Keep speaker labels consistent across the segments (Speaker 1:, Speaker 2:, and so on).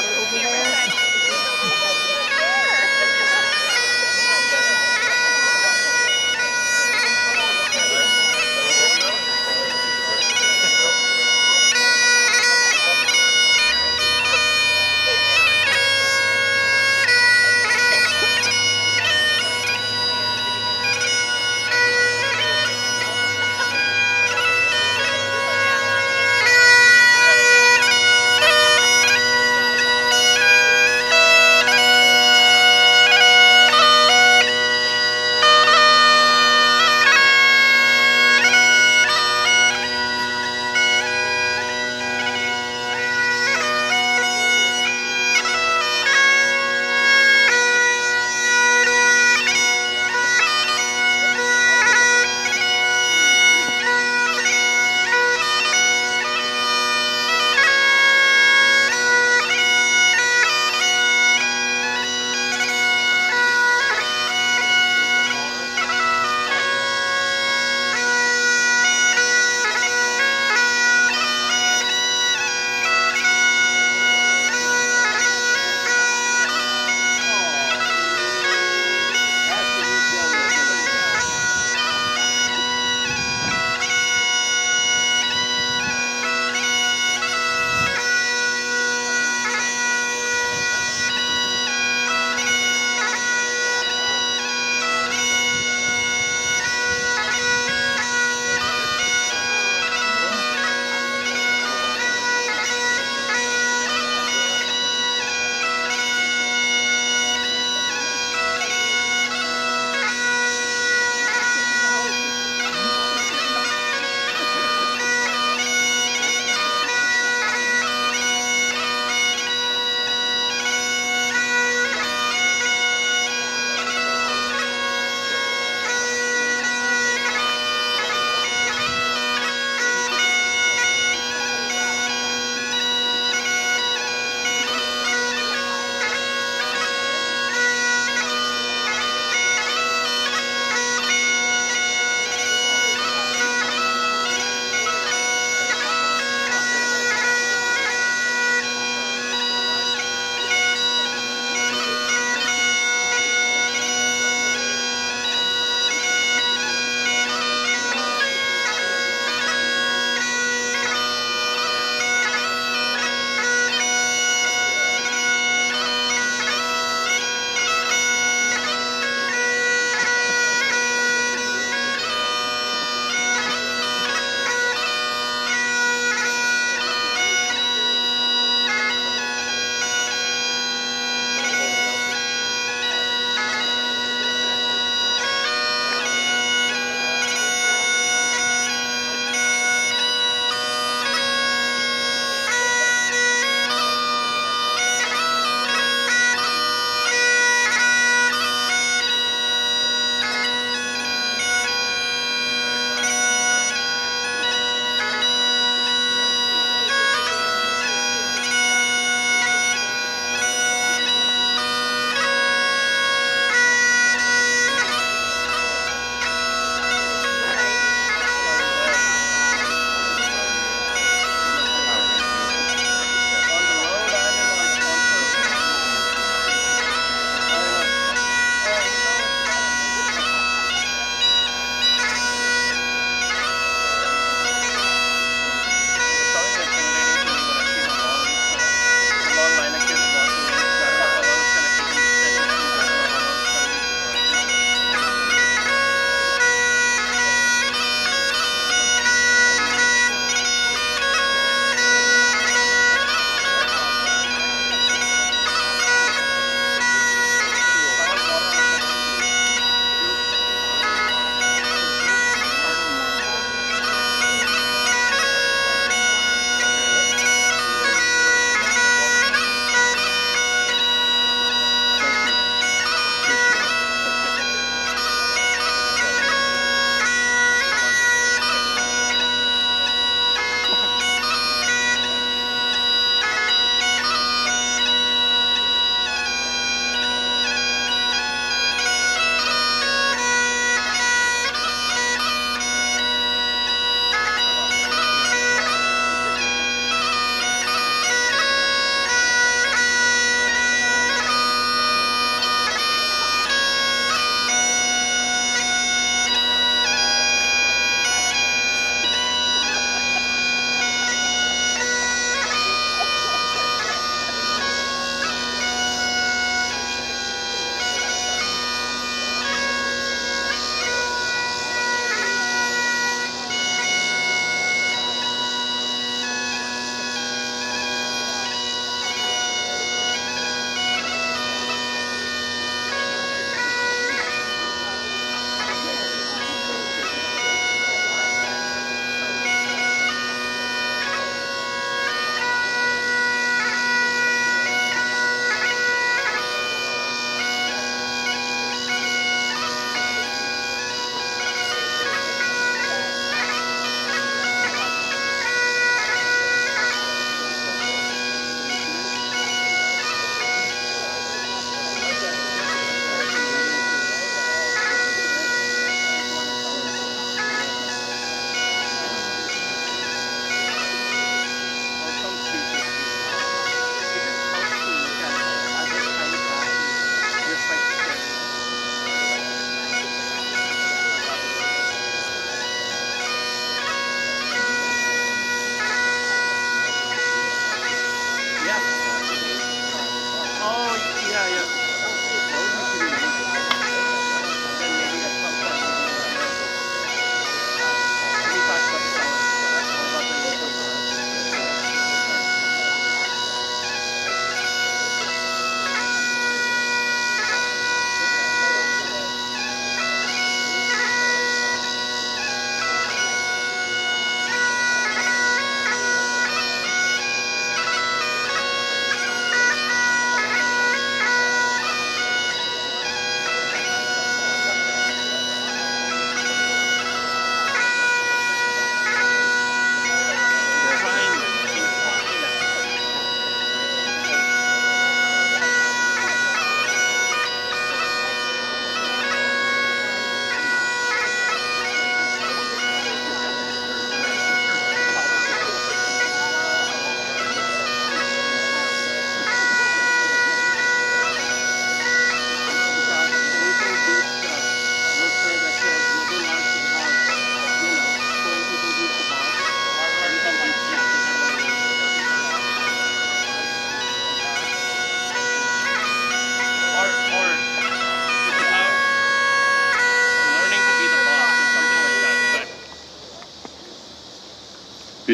Speaker 1: water over there.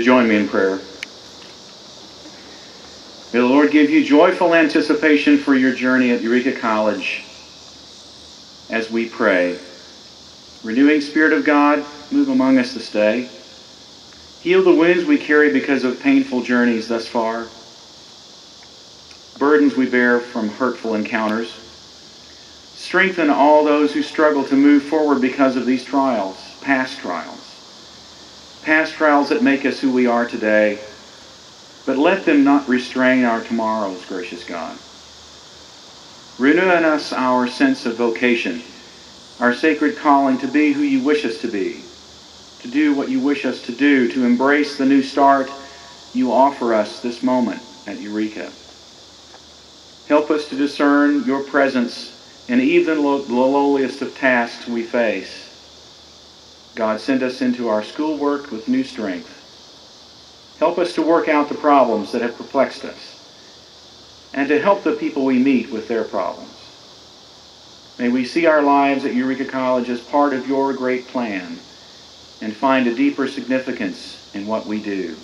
Speaker 1: join me in prayer? May the Lord give you joyful anticipation for your journey at Eureka College as we pray. Renewing Spirit of God, move among us this day. Heal the wounds we carry because of painful journeys thus far. Burdens we bear from hurtful encounters. Strengthen all those who struggle to move forward because of these trials, past trials that make us who we are today. But let them not restrain our tomorrows, gracious God. Renew in us our sense of vocation, our sacred calling to be who you wish us to be, to do what you wish us to do, to embrace the new start you offer us this moment at Eureka. Help us to discern your presence in even the lowliest of tasks we face. God, send us into our schoolwork with new strength. Help us to work out the problems that have perplexed us, and to help the people we meet with their problems. May we see our lives at Eureka College as part of your great plan, and find a deeper significance in what we do.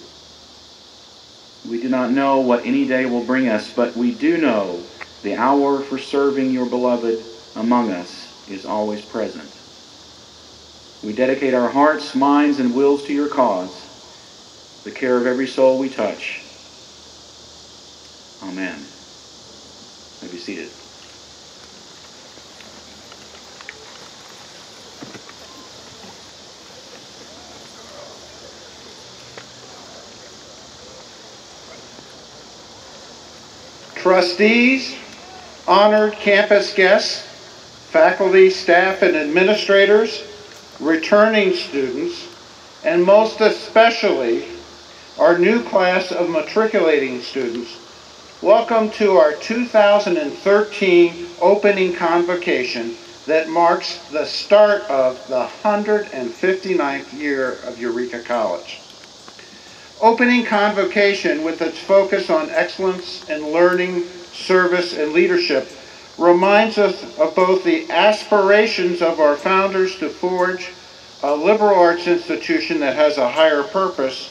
Speaker 1: We do not know what any day will bring us, but we do know the hour for serving your beloved among us is always present. We dedicate our hearts, minds, and wills to your cause, the care of every soul we touch. Amen. You may be seated.
Speaker 2: Trustees, honored campus guests, faculty, staff, and administrators, returning students, and most especially our new class of matriculating students, welcome to our 2013 opening convocation that marks the start of the 159th year of Eureka College. Opening Convocation, with its focus on excellence in learning, service, and leadership, reminds us of both the aspirations of our founders to forge a liberal arts institution that has a higher purpose,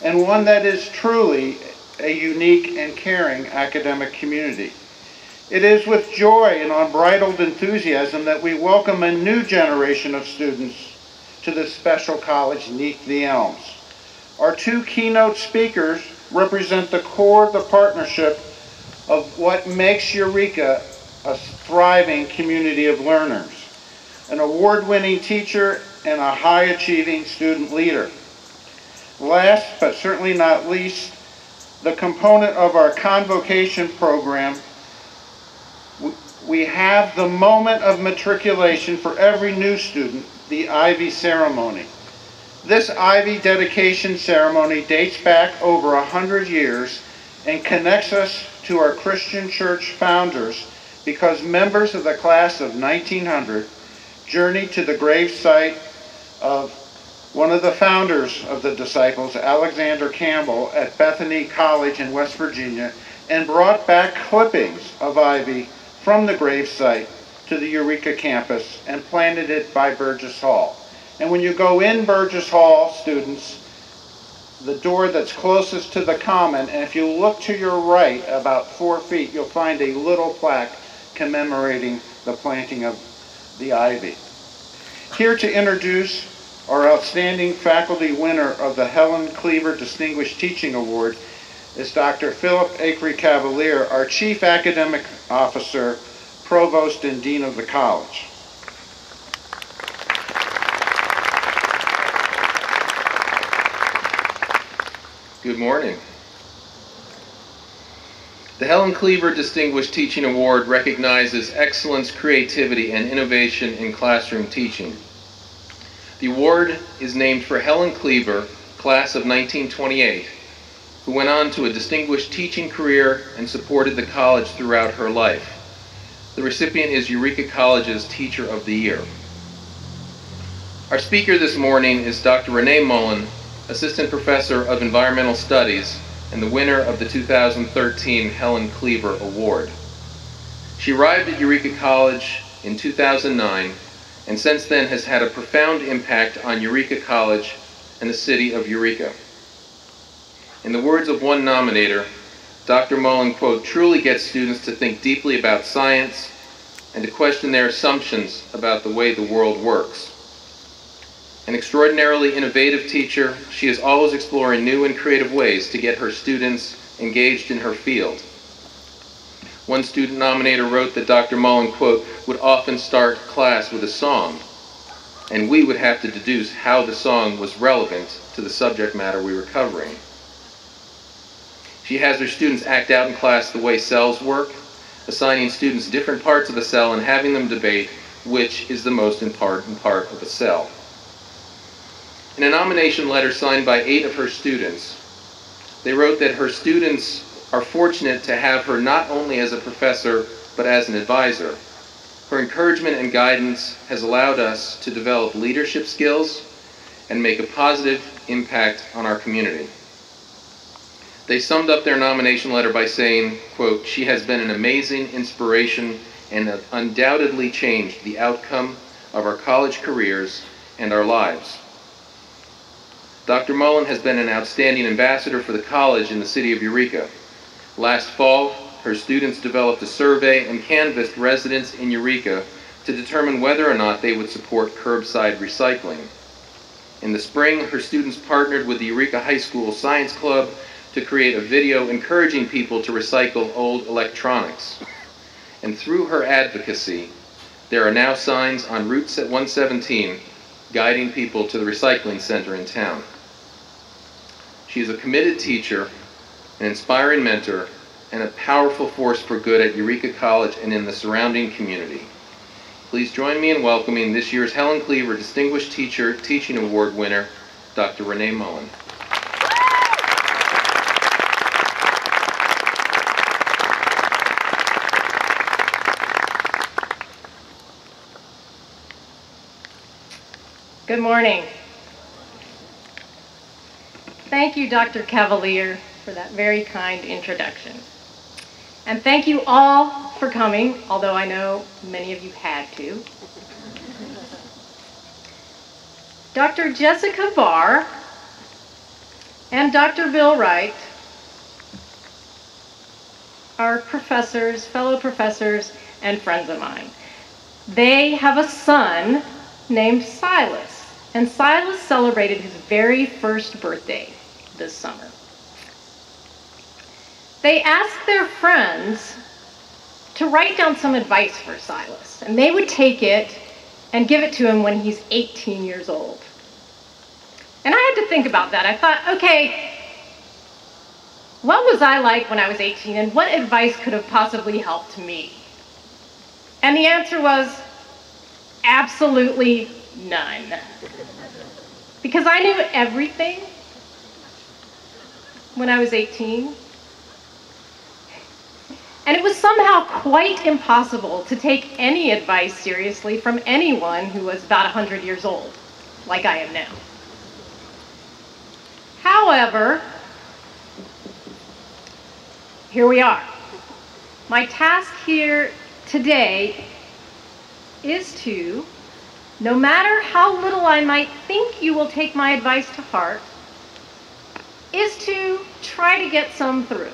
Speaker 2: and one that is truly a unique and caring academic community. It is with joy and unbridled enthusiasm that we welcome a new generation of students to this special college 'neath the elms. Our two keynote speakers represent the core of the partnership of what makes Eureka a thriving community of learners, an award-winning teacher and a high-achieving student leader. Last, but certainly not least, the component of our Convocation program, we have the moment of matriculation for every new student, the Ivy ceremony. This Ivy dedication ceremony dates back over 100 years and connects us to our Christian church founders because members of the class of 1900 journeyed to the grave site of one of the founders of the disciples, Alexander Campbell, at Bethany College in West Virginia, and brought back clippings of ivy from the grave site to the Eureka campus and planted it by Burgess Hall. And when you go in Burgess Hall, students, the door that's closest to the common, and if you look to your right about 4 feet, you'll find a little plaque commemorating the planting of the ivy. Here to introduce our outstanding faculty winner of the Helen Cleaver Distinguished Teaching Award is Dr. Philip Acree Cavalier, our Chief Academic Officer, Provost and Dean of the College.
Speaker 3: Good morning. The Helen Cleaver Distinguished Teaching Award recognizes excellence, creativity, and innovation in classroom teaching. The award is named for Helen Cleaver, class of 1928, who went on to a distinguished teaching career and supported the college throughout her life. The recipient is Eureka College's Teacher of the Year. Our speaker this morning is Dr. Renee Mullen, Assistant Professor of Environmental Studies and the winner of the 2013 Helen Cleaver Award. She arrived at Eureka College in 2009 and since then has had a profound impact on Eureka College and the city of Eureka. In the words of one nominator, Dr. Mullen, quote, truly gets students to think deeply about science and to question their assumptions about the way the world works. An extraordinarily innovative teacher, she is always exploring new and creative ways to get her students engaged in her field. One student nominator wrote that Dr. Mullen, quote, would often start class with a song, and we would have to deduce how the song was relevant to the subject matter we were covering. She has her students act out in class the way cells work, assigning students different parts of a cell and having them debate which is the most important part of a cell. In a nomination letter signed by 8 of her students, they wrote that her students are fortunate to have her not only as a professor, but as an advisor. Her encouragement and guidance has allowed us to develop leadership skills and make a positive impact on our community. They summed up their nomination letter by saying, quote, she has been an amazing inspiration and has undoubtedly changed the outcome of our college careers and our lives. Dr. Mullen has been an outstanding ambassador for the college in the city of Eureka. Last fall, her students developed a survey and canvassed residents in Eureka to determine whether or not they would support curbside recycling. In the spring, her students partnered with the Eureka High School Science Club to create a video encouraging people to recycle old electronics. And through her advocacy, there are now signs on Route 117 guiding people to the recycling center in town. She is a committed teacher, an inspiring mentor, and a powerful force for good at Eureka College and in the surrounding community. Please join me in welcoming this year's Helen Cleaver Distinguished Teacher Teaching Award winner, Dr. Renee Mullen.
Speaker 4: Good morning. Thank you, Dr. Cavalier, for that very kind introduction. And thank you all for coming, although I know many of you had to. Dr. Jessica Barr and Dr. Bill Wright are professors, fellow professors, and friends of mine. They have a son named Silas, and Silas celebrated his very first birthday this summer. They asked their friends to write down some advice for Silas, and they would take it and give it to him when he's 18 years old. And I had to think about that. I thought, okay, what was I like when I was 18, and what advice could have possibly helped me? And the answer was absolutely none. Because I knew everything when I was 18. And it was somehow quite impossible to take any advice seriously from anyone who was about 100 years old, like I am now. However, here we are. My task here today is to, no matter how little I might think you will take my advice to heart, is to try to get some through.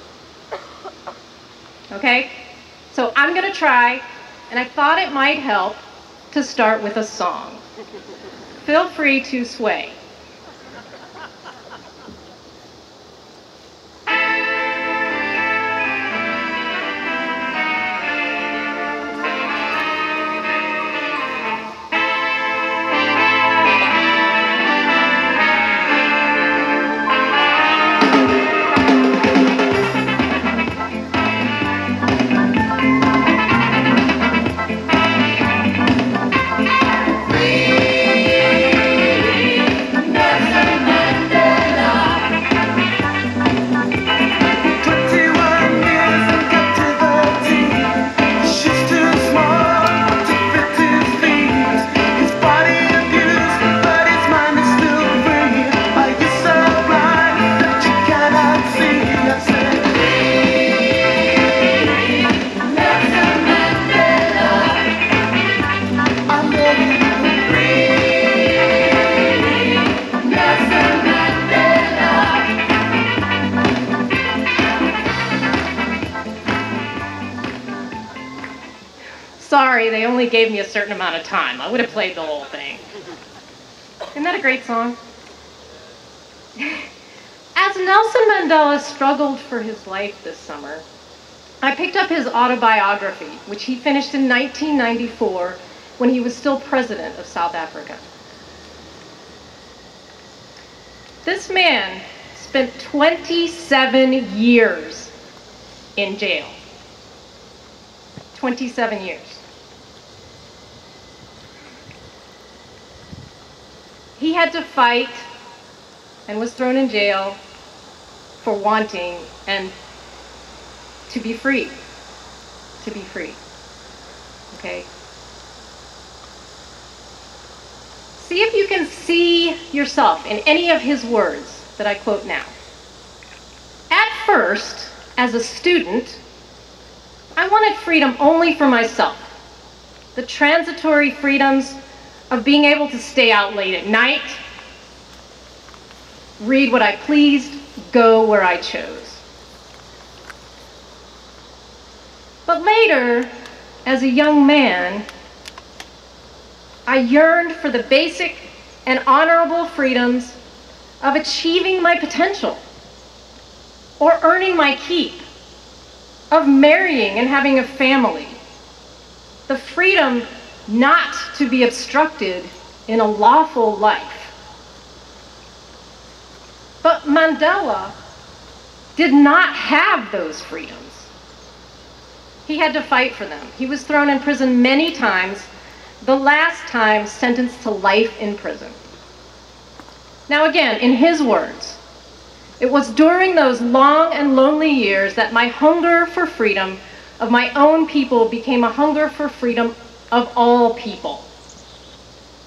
Speaker 4: Okay? So I'm going to try, and I thought it might help to start with a song. Feel free to sway. sorry, they only gave me a certain amount of time. I would have played the whole thing. Isn't that a great song? As Nelson Mandela struggled for his life this summer, I picked up his autobiography, which he finished in 1994 when he was still president of South Africa. This man spent 27 years in jail. 27 years. He had to fight and was thrown in jail for wanting and to be free. To be free. Okay? See if you can see yourself in any of his words that I quote now. At first, as a student, I wanted freedom only for myself. The transitory freedoms of being able to stay out late at night, read what I pleased, go where I chose. But later, as a young man, I yearned for the basic and honorable freedoms of achieving my potential, or earning my keep, of marrying and having a family, the freedom not to be obstructed in a lawful life. But Mandela did not have those freedoms. He had to fight for them. He was thrown in prison many times, the last time sentenced to life in prison. Now again, in his words, it was during those long and lonely years that my hunger for freedom of my own people became a hunger for freedom of all people.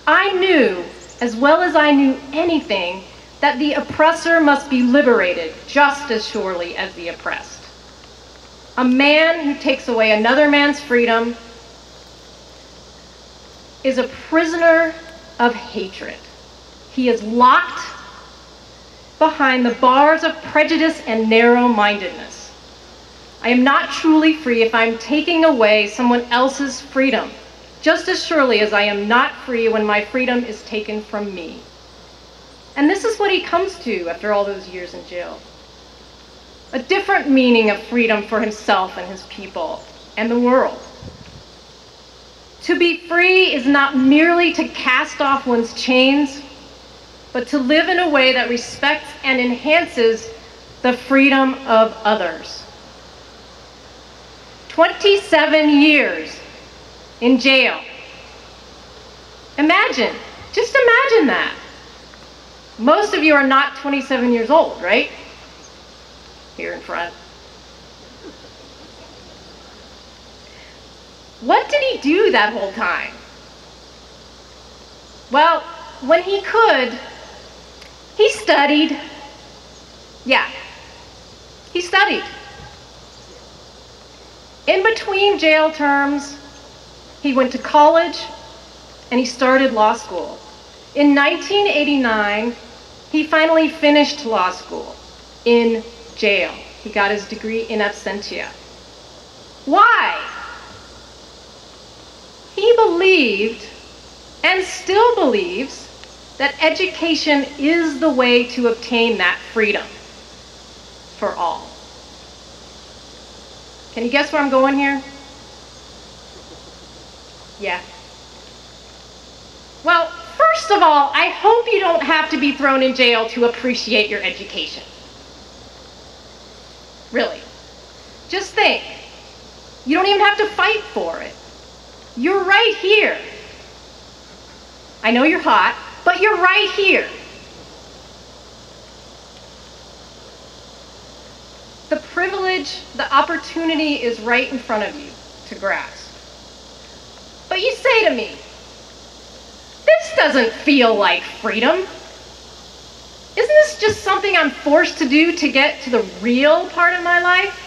Speaker 4: I knew, as well as I knew anything, that the oppressor must be liberated just as surely as the oppressed. A man who takes away another man's freedom is a prisoner of hatred. He is locked behind the bars of prejudice and narrow-mindedness. I am not truly free if I'm taking away someone else's freedom, just as surely as I am not free when my freedom is taken from me. And this is what he comes to after all those years in jail. A different meaning of freedom for himself and his people and the world. To be free is not merely to cast off one's chains, but to live in a way that respects and enhances the freedom of others. 27 years in jail. Imagine, just imagine that. Most of you are not 27 years old, right? Here in front. What did he do that whole time? Well, when he could, he studied. Yeah, he studied. In between jail terms, he went to college and he started law school. In 1989, he finally finished law school in jail. He got his degree in absentia. Why? He believed, and still believes, that education is the way to obtain that freedom for all. Can you guess where I'm going here? Yeah. Well, first of all, I hope you don't have to be thrown in jail to appreciate your education. Really. Just think. You don't even have to fight for it. You're right here. I know you're hot, but you're right here. The privilege, the opportunity is right in front of you to grasp. But you say to me, this doesn't feel like freedom. Isn't this just something I'm forced to do to get to the real part of my life?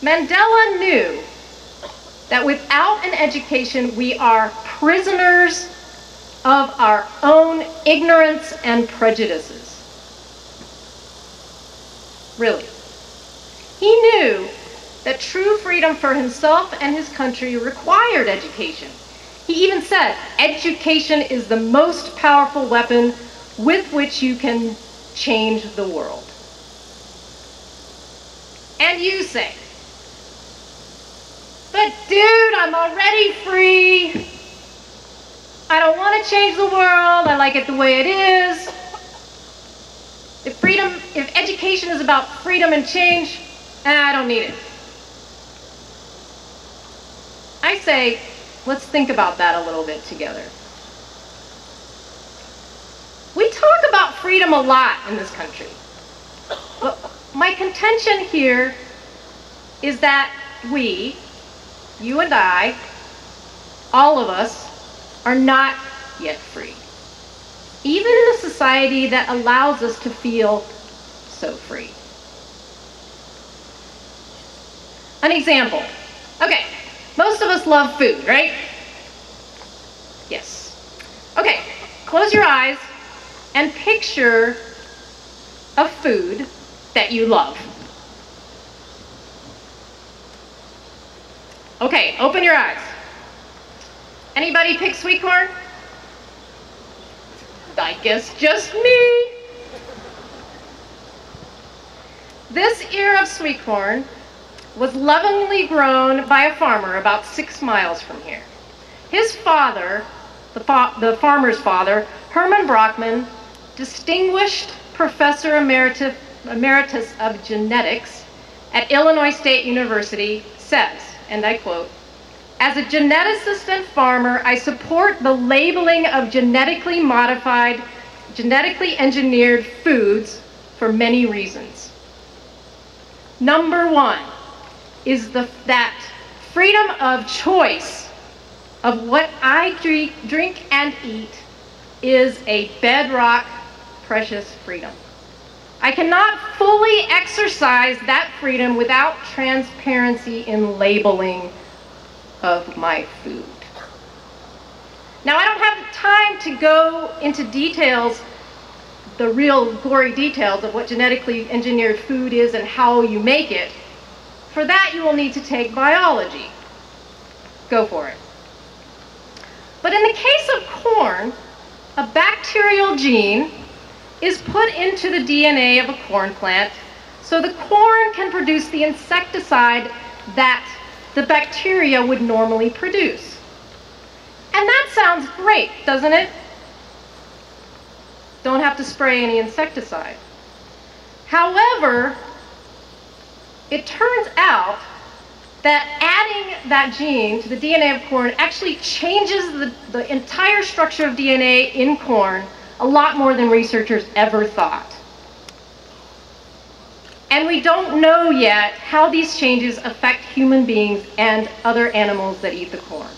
Speaker 4: Mandela knew that without an education, we are prisoners of our own ignorance and prejudices. Really. He knew that true freedom for himself and his country required education. He even said, education is the most powerful weapon with which you can change the world. And you say, but dude, I'm already free. I don't want to change the world. I like it the way it is. If education is about freedom and change, I don't need it. I say, let's think about that a little bit together. We talk about freedom a lot in this country. But my contention here is that we, you and I, all of us, are not yet free. Even in a society that allows us to feel so free. An example. Okay, most of us love food, right? Yes. Okay, close your eyes and picture a food that you love. Okay, open your eyes. Anybody pick sweet corn? I guess just me. This ear of sweet corn was lovingly grown by a farmer about 6 miles from here. His father, the farmer's father, Herman Brockman, distinguished professor emeritus of genetics at Illinois State University, says, and I quote, "As a geneticist and farmer, I support the labeling of genetically modified, genetically engineered foods for many reasons. Number one is that freedom of choice of what I drink and eat is a bedrock, precious freedom. I cannot fully exercise that freedom without transparency in labeling of my food." Now, I don't have time to go into details, the real gory details of what genetically engineered food is and how you make it. For that, you will need to take biology. Go for it. But in the case of corn, a bacterial gene is put into the DNA of a corn plant so the corn can produce the insecticide that the bacteria would normally produce. And that sounds great, doesn't it? Don't have to spray any insecticide. However, it turns out that adding that gene to the DNA of corn actually changes the entire structure of DNA in corn a lot more than researchers ever thought. And we don't know yet how these changes affect human beings and other animals that eat the corn.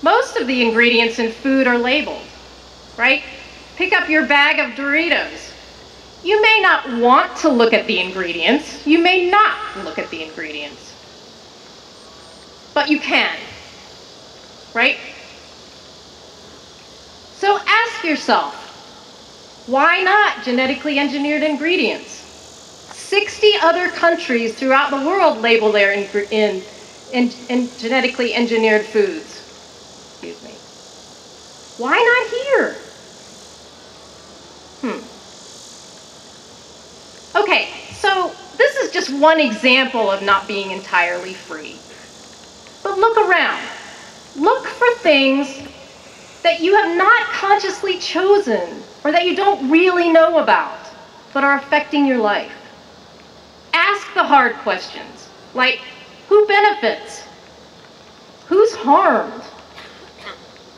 Speaker 4: Most of the ingredients in food are labeled, right? Pick up your bag of Doritos. You may not want to look at the ingredients. You may not look at the ingredients. But you can, right? So ask yourself, why not genetically engineered ingredients? 60 other countries throughout the world label their in genetically engineered foods. Excuse me. Why not here? Okay, so this is just one example of not being entirely free. But look around. Look for things that you have not consciously chosen or that you don't really know about, but are affecting your life. Ask the hard questions, like, who benefits? Who's harmed?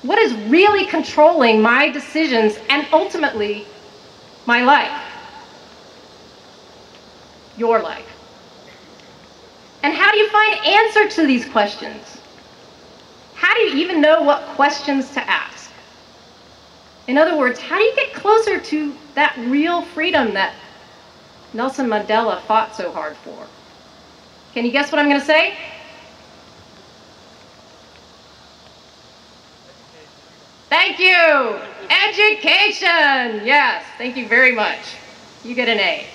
Speaker 4: What is really controlling my decisions and ultimately my life? Your life. And how do you find answer to these questions? How do you even know what questions to ask? In other words, how do you get closer to that real freedom that Nelson Mandela fought so hard for? Can you guess what I'm going to say? Thank you! Education! Yes, thank you very much. You get an A.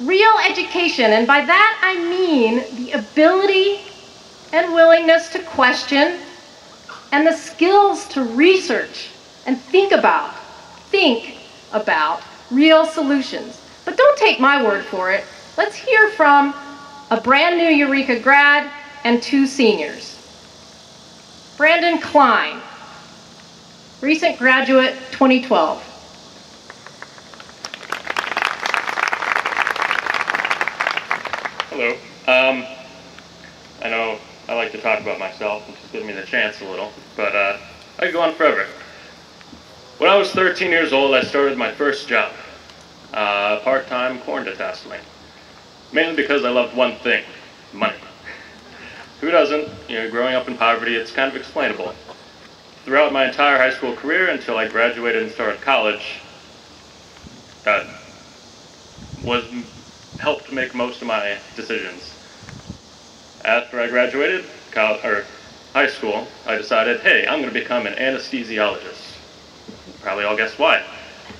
Speaker 4: Real education, and by that I mean the ability and willingness to question and the skills to research and think about real solutions. But don't take my word for it. Let's hear from a brand new Eureka grad and 2 seniors. Brandon Klein, recent graduate, 2012.
Speaker 5: Hello. I know I like to talk about myself, which is giving me the chance a little, but I could go on forever. When I was 13 years old, I started my first job, part-time corn detasseling, mainly because I loved one thing, money. Who doesn't? You know, growing up in poverty, it's kind of explainable. Throughout my entire high school career until I graduated and started college, that helped make most of my decisions. After I graduated high school, I decided, hey, I'm going to become an anesthesiologist. Probably all guess why.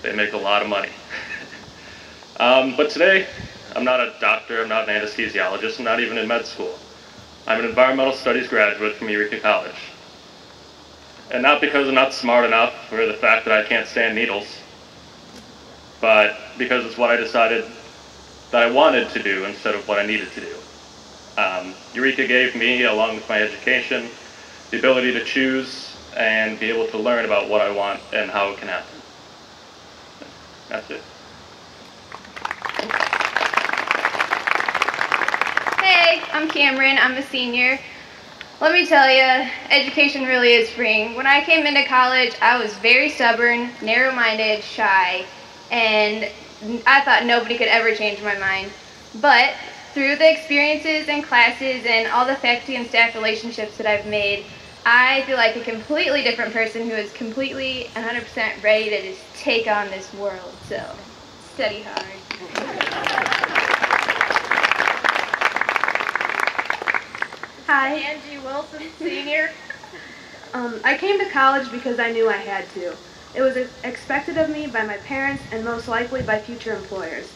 Speaker 5: They make a lot of money. But today, I'm not a doctor, I'm not an anesthesiologist, I'm not even in med school. I'm an environmental studies graduate from Eureka College. And not because I'm not smart enough or the fact that I can't stand needles, but because it's what I decided that I wanted to do instead of what I needed to do. Eureka gave me, along with my education, the ability to choose and be able to learn about what I want and how it can happen. That's it.
Speaker 6: Hey, I'm Cameron. I'm a senior. Let me tell you, education really is freeing. When I came into college, I was very stubborn, narrow-minded, shy, and I thought nobody could ever change my mind. But through the experiences and classes and all the faculty and staff relationships that I've made, I feel like a completely different person who is completely 100% ready to just take on this world. So, study hard.
Speaker 7: Hi, Angie Wilson, senior. I came to college because I knew I had to. It was expected of me by my parents and most likely by future employers.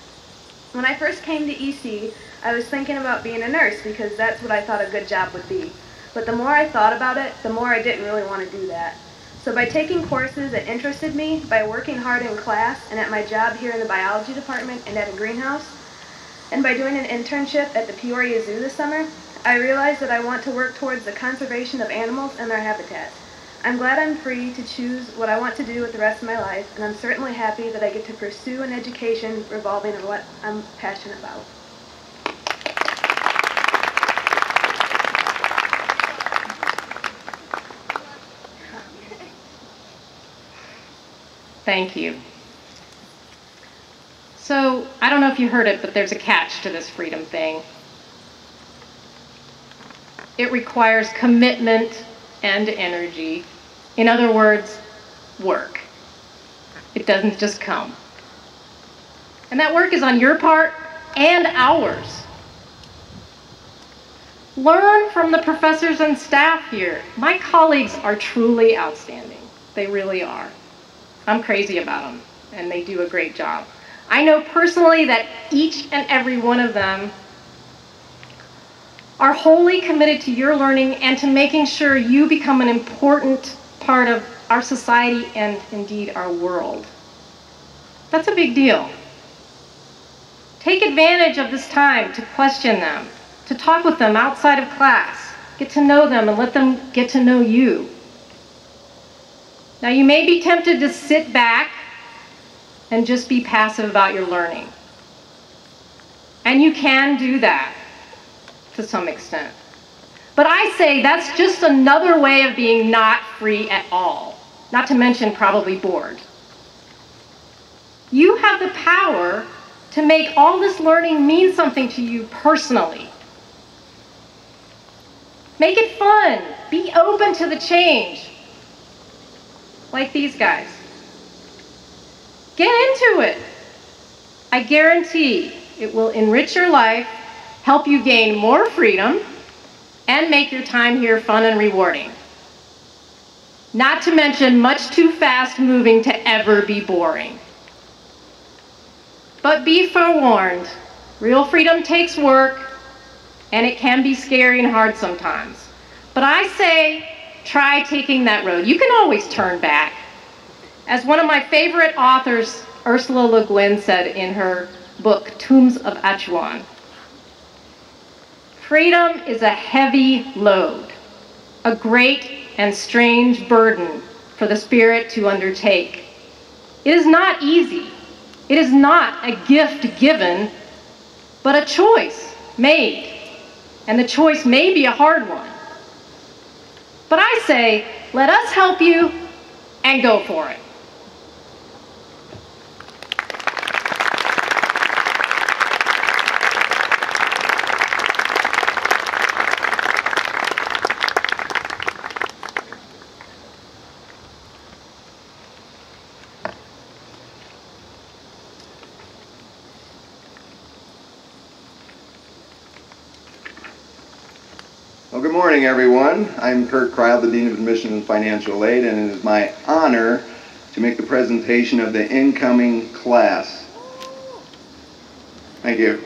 Speaker 7: When I first came to EC, I was thinking about being a nurse because that's what I thought a good job would be. But the more I thought about it, the more I didn't really want to do that. So by taking courses that interested me, by working hard in class and at my job here in the biology department and at a greenhouse, and by doing an internship at the Peoria Zoo this summer, I realized that I want to work towards the conservation of animals and their habitats. I'm glad I'm free to choose what I want to do with the rest of my life, and I'm certainly happy that I get to pursue an education revolving around what I'm passionate about.
Speaker 4: Thank you. So, I don't know if you heard it, but there's a catch to this freedom thing. It requires commitment and energy. In other words, work. It doesn't just come. And that work is on your part and ours. Learn from the professors and staff here. My colleagues are truly outstanding. They really are. I'm crazy about them, and they do a great job. I know personally that each and every one of them are wholly committed to your learning and to making sure you become an important part of our society and indeed our world. That's a big deal. Take advantage of this time to question them, to talk with them outside of class, get to know them and let them get to know you. Now you may be tempted to sit back and just be passive about your learning. And you can do that to some extent. But I say that's just another way of being not free at all, not to mention probably bored. You have the power to make all this learning mean something to you personally. Make it fun. Be open to the change. Like these guys. Get into it. I guarantee it will enrich your life, help you gain more freedom, and make your time here fun and rewarding. Not to mention much too fast moving to ever be boring. But be forewarned, Real freedom takes work, and it can be scary and hard sometimes. But I say, try taking that road. You can always turn back. As one of my favorite authors, Ursula Le Guin, said in her book, Tombs of Achuan, freedom is a heavy load, a great and strange burden for the spirit to undertake. It is not easy. It is not a gift given, but a choice made. And the choice may be a hard one. But I say, let us help you and go for it.
Speaker 8: Well, good morning, everyone. I'm Kurt Kreil, the Dean of Admission and Financial Aid, and it is my honor to make the presentation of the incoming class. Thank you.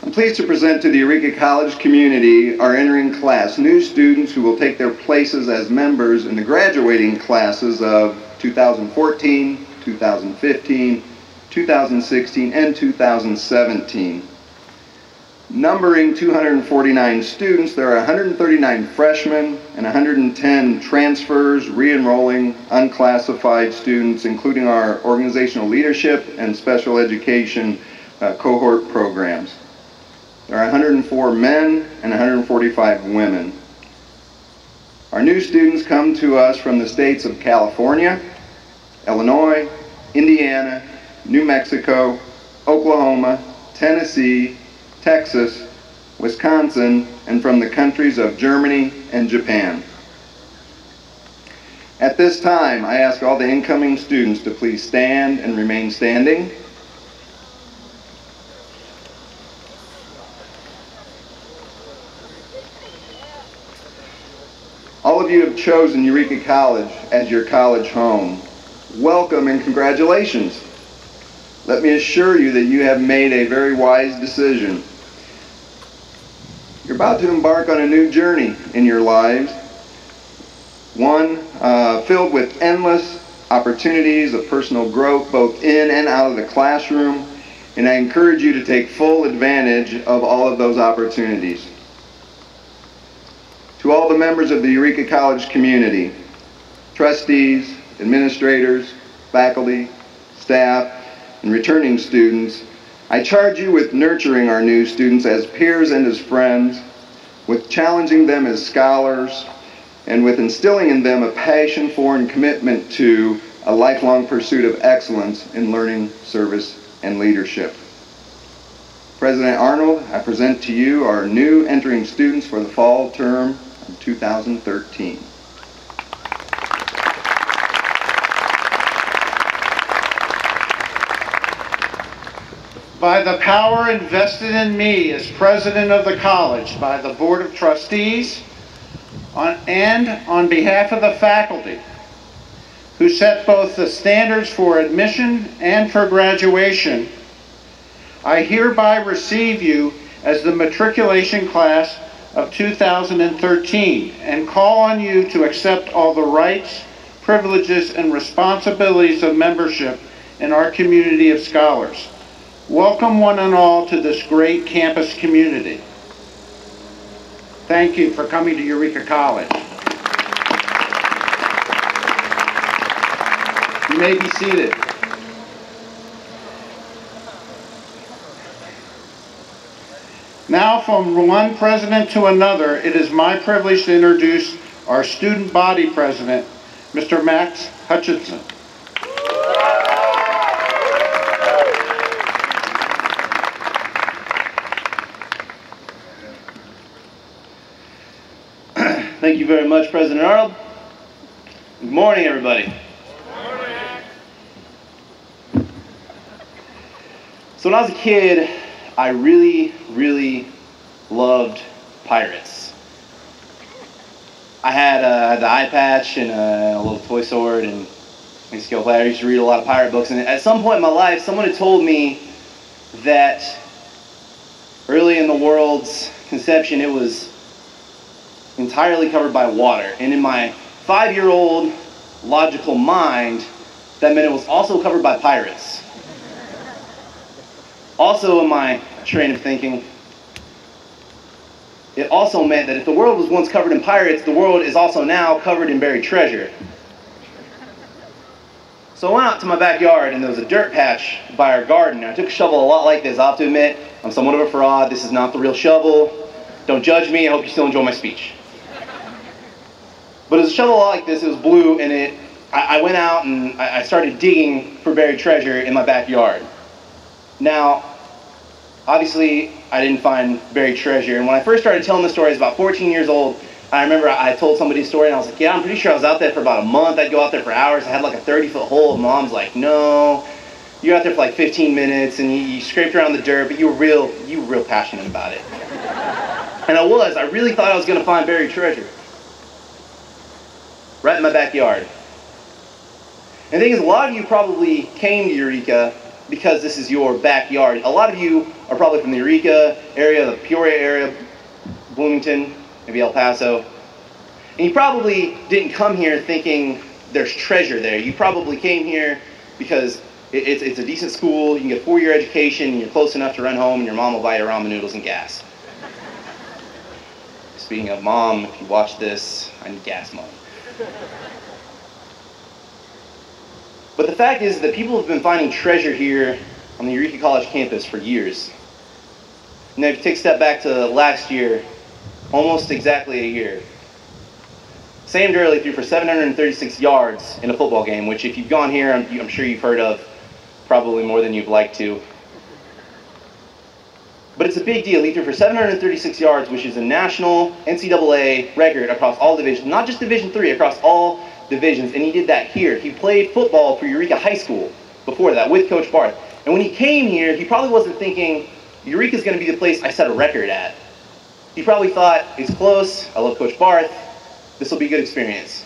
Speaker 8: I'm pleased to present to the Eureka College community our entering class, new students who will take their places as members in the graduating classes of 2014, 2015, 2016, and 2017. Numbering 249 students, there are 139 freshmen and 110 transfers, re-enrolling, unclassified students, including our organizational leadership and special education cohort programs. There are 104 men and 145 women. Our new students come to us from the states of California, Illinois, Indiana, New Mexico, Oklahoma, Tennessee, Texas, Wisconsin, and from the countries of Germany and Japan. At this time, I ask all the incoming students to please stand and remain standing. All of you have chosen Eureka College as your college home. Welcome and congratulations. Let me assure you that you have made a very wise decision. You're about to embark on a new journey in your lives, one filled with endless opportunities of personal growth both in and out of the classroom, and I encourage you to take full advantage of all of those opportunities. To all the members of the Eureka College community, trustees, administrators, faculty, staff, and returning students, I charge you with nurturing our new students as peers and as friends, with challenging them as scholars, and with instilling in them a passion for and commitment to a lifelong pursuit of excellence in learning, service, and leadership. President Arnold, I present to you our new entering students for the fall term of 2013.
Speaker 2: By the power invested in me as president of the college by the Board of Trustees and on behalf of the faculty who set both the standards for admission and for graduation, I hereby receive you as the matriculation class of 2013 and call on you to accept all the rights, privileges, and responsibilities of membership in our community of scholars. Welcome one and all to this great campus community. Thank you for coming to Eureka College. You may be seated. Now, from one president to another, it is my privilege to introduce our student body president, Mr. Max Hutchinson.
Speaker 9: Thank you very much, President Arnold. Good morning, everybody. Good morning. So when I was a kid, I really loved pirates. I had the eye patch and a little toy sword and I used to go play. I used to read a lot of pirate books, and at some point in my life, someone had told me that early in the world's conception, it was entirely covered by water. And in my 5-year-old logical mind, that meant it was also covered by pirates. Also in my train of thinking, it also meant that if the world was once covered in pirates, the world is also now covered in buried treasure. So I went out to my backyard and there was a dirt patch by our garden. I took a shovel a lot like this. I have to admit, I'm somewhat of a fraud. This is not the real shovel. Don't judge me. I hope you still enjoy my speech. But it was a shovel a lot like this. It was blue, and I went out and I started digging for buried treasure in my backyard. Now, obviously, I didn't find buried treasure. And when I first started telling the story, I was about 14 years old. I remember I told somebody a story, and I was like, yeah, I'm pretty sure I was out there for about a month. I'd go out there for hours. I had like a 30-foot hole. And Mom's like, no, you're out there for like 15 minutes, and you scraped around the dirt, but you were real passionate about it. And I really thought I was going to find buried treasure. Right in my backyard. And the thing is, a lot of you probably came to Eureka because this is your backyard. A lot of you are probably from the Eureka area, the Peoria area, Bloomington, maybe El Paso. And you probably didn't come here thinking there's treasure there. You probably came here because it's a decent school, you can get a 4-year education, and you're close enough to run home, and your mom will buy you ramen noodles and gas. Speaking of Mom, if you watch this, I need gas money. But the fact is that people have been finding treasure here on the Eureka College campus for years. Now, if you take a step back to last year, almost exactly a year, Sam Durley threw for 736 yards in a football game, which if you've gone here, I'm sure you've heard of, probably more than you'd like to. But it's a big deal. He threw for 736 yards, which is a national NCAA record across all divisions, not just Division III, across all divisions, and he did that here. He played football for Eureka High School before that with Coach Barth. And when he came here, he probably wasn't thinking, Eureka's going to be the place I set a record at. He probably thought, it's close, I love Coach Barth, this will be a good experience.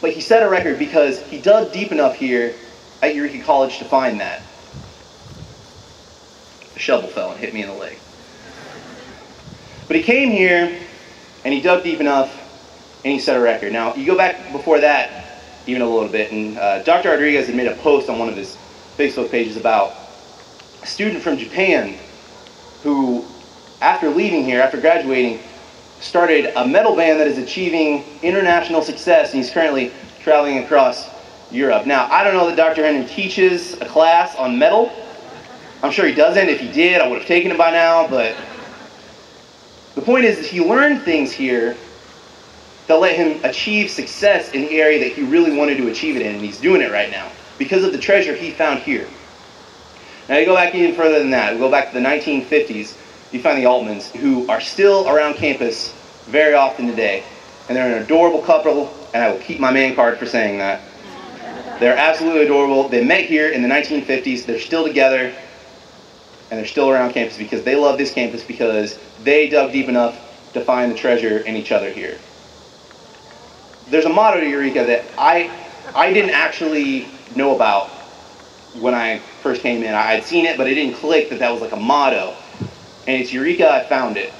Speaker 9: But he set a record because he dug deep enough here at Eureka College to find that. A shovel fell and hit me in the leg. But he came here, and he dug deep enough, and he set a record. Now, you go back before that, even a little bit, and Dr. Rodriguez had made a post on one of his Facebook pages about a student from Japan who, after leaving here, after graduating, started a metal band that is achieving international success, and he's currently traveling across Europe. Now, I don't know that Dr. Henry teaches a class on metal. I'm sure he doesn't. If he did, I would have taken it by now, but the point is that he learned things here that let him achieve success in the area that he really wanted to achieve it in, and he's doing it right now because of the treasure he found here. Now you go back even further than that. We go back to the 1950s. You find the Altmans, who are still around campus very often today, and they're an adorable couple, and I will keep my man card for saying that. They're absolutely adorable. They met here in the 1950s. They're still together, and they're still around campus because they love this campus because they dug deep enough to find the treasure in each other here. There's a motto to Eureka that I didn't actually know about when I first came in. I had seen it, but it didn't click that that was like a motto. And it's Eureka, I found it.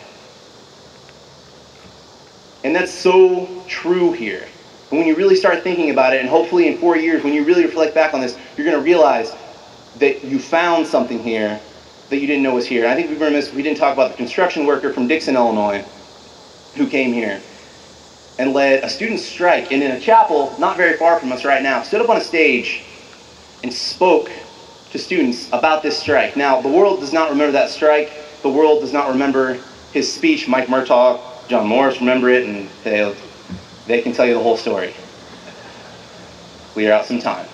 Speaker 9: And that's so true here. And when you really start thinking about it, and hopefully in 4 years, when you really reflect back on this, you're going to realize that you found something here that you didn't know was here. I think we were remiss if we didn't talk about the construction worker from Dixon, Illinois, who came here and led a student strike, and in a chapel not very far from us right now, stood up on a stage and spoke to students about this strike. Now, the world does not remember that strike. The world does not remember his speech. Mike Murtaugh, John Morris remember it, and they can tell you the whole story. Clear out some time.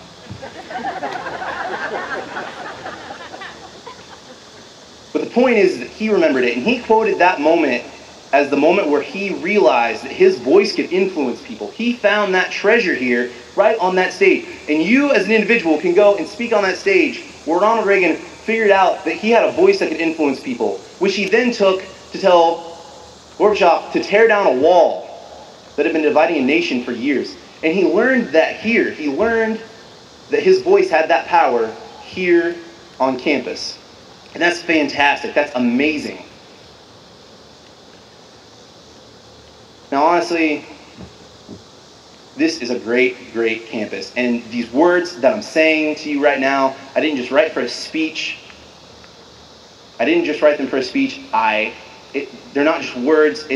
Speaker 9: But the point is that he remembered it, and he quoted that moment as the moment where he realized that his voice could influence people. He found that treasure here, right on that stage. And you, as an individual, can go and speak on that stage where Ronald Reagan figured out that he had a voice that could influence people, which he then took to tell Gorbachev to tear down a wall that had been dividing a nation for years. And he learned that here. He learned that his voice had that power here on campus. And that's fantastic. That's amazing. Now, honestly, this is a great, great campus. And these words that I'm saying to you right now, I didn't just write for a speech. I didn't just write them for a speech. They're not just words,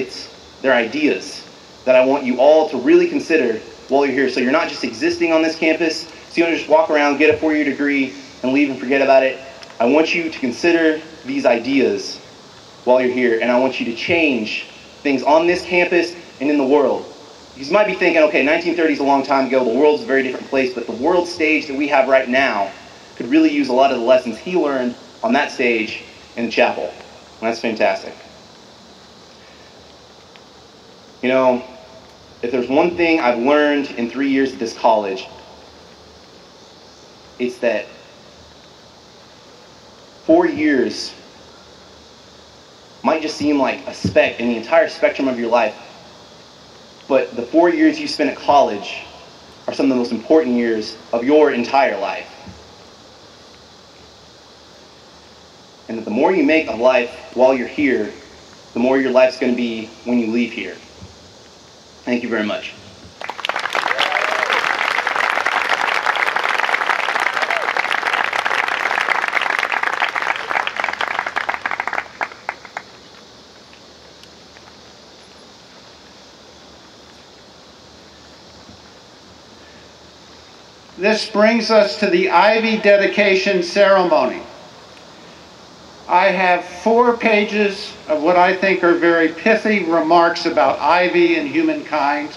Speaker 9: they're ideas that I want you all to really consider while you're here. So you're not just existing on this campus, so you don't just walk around, get a 4-year degree, and leave and forget about it. I want you to consider these ideas while you're here, and I want you to change things on this campus and in the world. You might be thinking, okay, 1930 is a long time ago, the world's a very different place, but the world stage that we have right now could really use a lot of the lessons he learned on that stage in the chapel. And that's fantastic. You know, if there's one thing I've learned in 3 years at this college, it's that 4 years might just seem like a speck in the entire spectrum of your life, but the 4 years you spend at college are some of the most important years of your entire life. And that the more you make of life while you're here, the more your life's going to be when you leave here. Thank you very much.
Speaker 2: This brings us to the Ivy dedication ceremony. I have 4 pages of what I think are very pithy remarks about Ivy and humankind.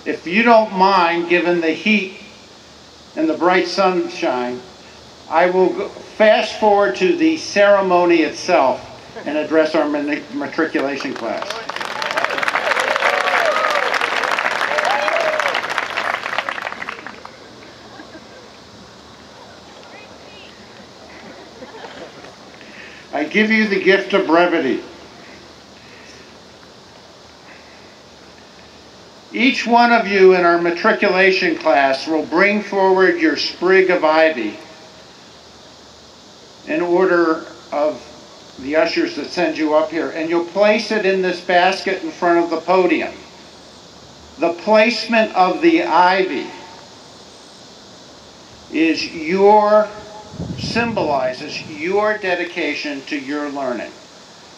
Speaker 2: If you don't mind, given the heat and the bright sunshine, I will fast forward to the ceremony itself and address our matriculation class. I give you the gift of brevity. Each one of you in our matriculation class will bring forward your sprig of ivy in order of the ushers that send you up here, and you'll place it in this basket in front of the podium. The placement of the ivy symbolizes your dedication to your learning.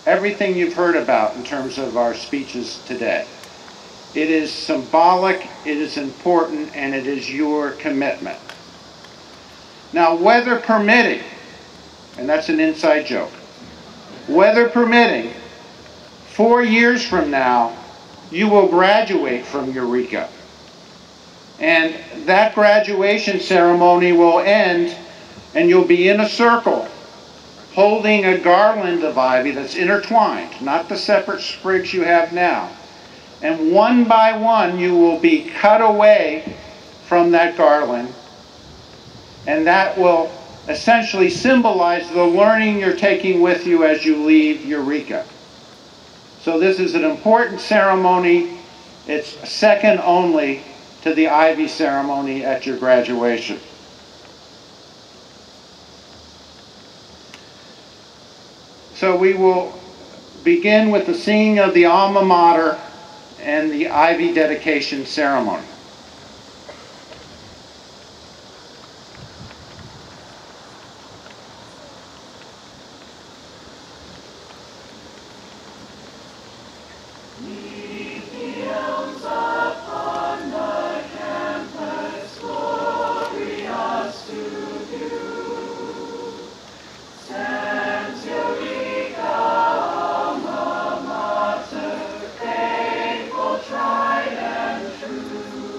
Speaker 2: Everything you've heard about in terms of our speeches today. It is symbolic, it is important, and it is your commitment. Now, weather permitting, and that's an inside joke, weather permitting, 4 years from now, you will graduate from Eureka. And that graduation ceremony will end, and you'll be in a circle holding a garland of ivy that's intertwined, not the separate sprigs you have now. And one by one, you will be cut away from that garland, and that will essentially symbolize the learning you're taking with you as you leave Eureka. So this is an important ceremony. It's second only to the ivy ceremony at your graduation. So we will begin with the singing of the alma mater and the ivy dedication ceremony.
Speaker 10: Tried and true.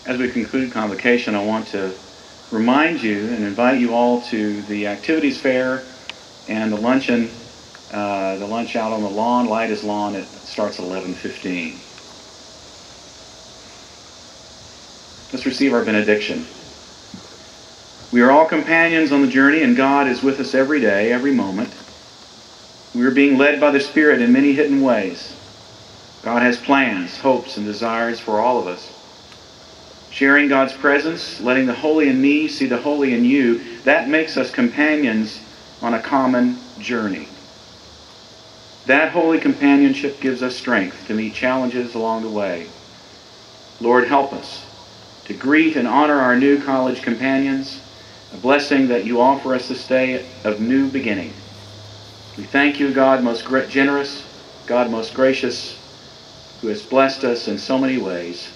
Speaker 1: As we conclude Convocation, I want to remind you and invite you all to the activities fair and the luncheon, the lunch out on the lawn, Light is Lawn. It starts at 11:15. Let's receive our benediction. We are all companions on the journey, and God is with us every day, every moment. We are being led by the Spirit in many hidden ways. God has plans, hopes, and desires for all of us. Sharing God's presence, letting the holy in me see the holy in you, that makes us companions on a common journey. That holy companionship gives us strength to meet challenges along the way. Lord, help us to greet and honor our new college companions, a blessing that you offer us this day of new beginning. We thank you, God most generous, God most gracious, who has blessed us in so many ways.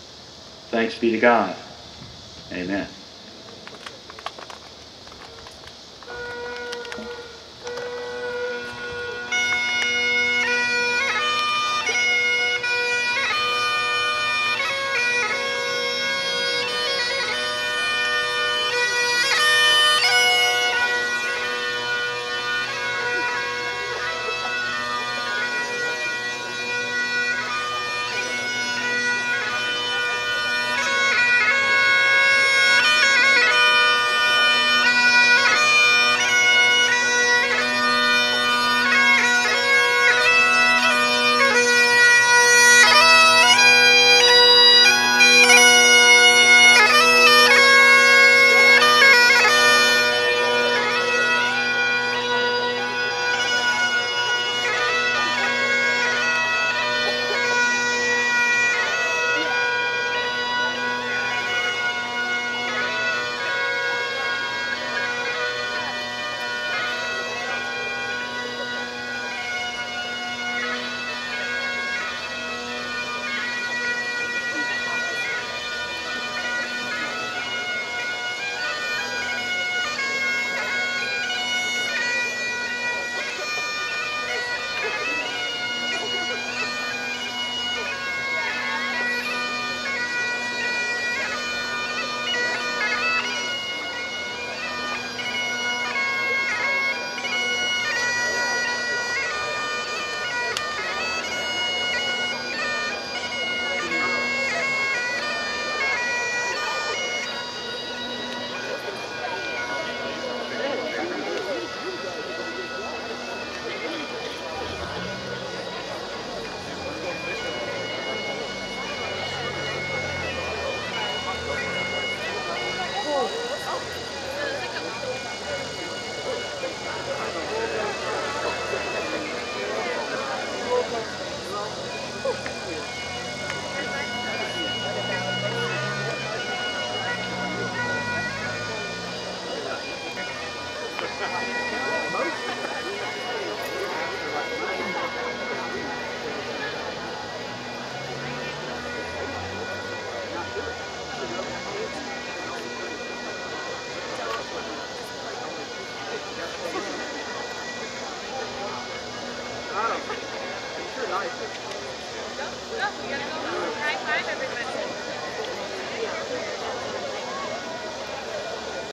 Speaker 1: Thanks be to God. Amen.
Speaker 10: No, we gotta go.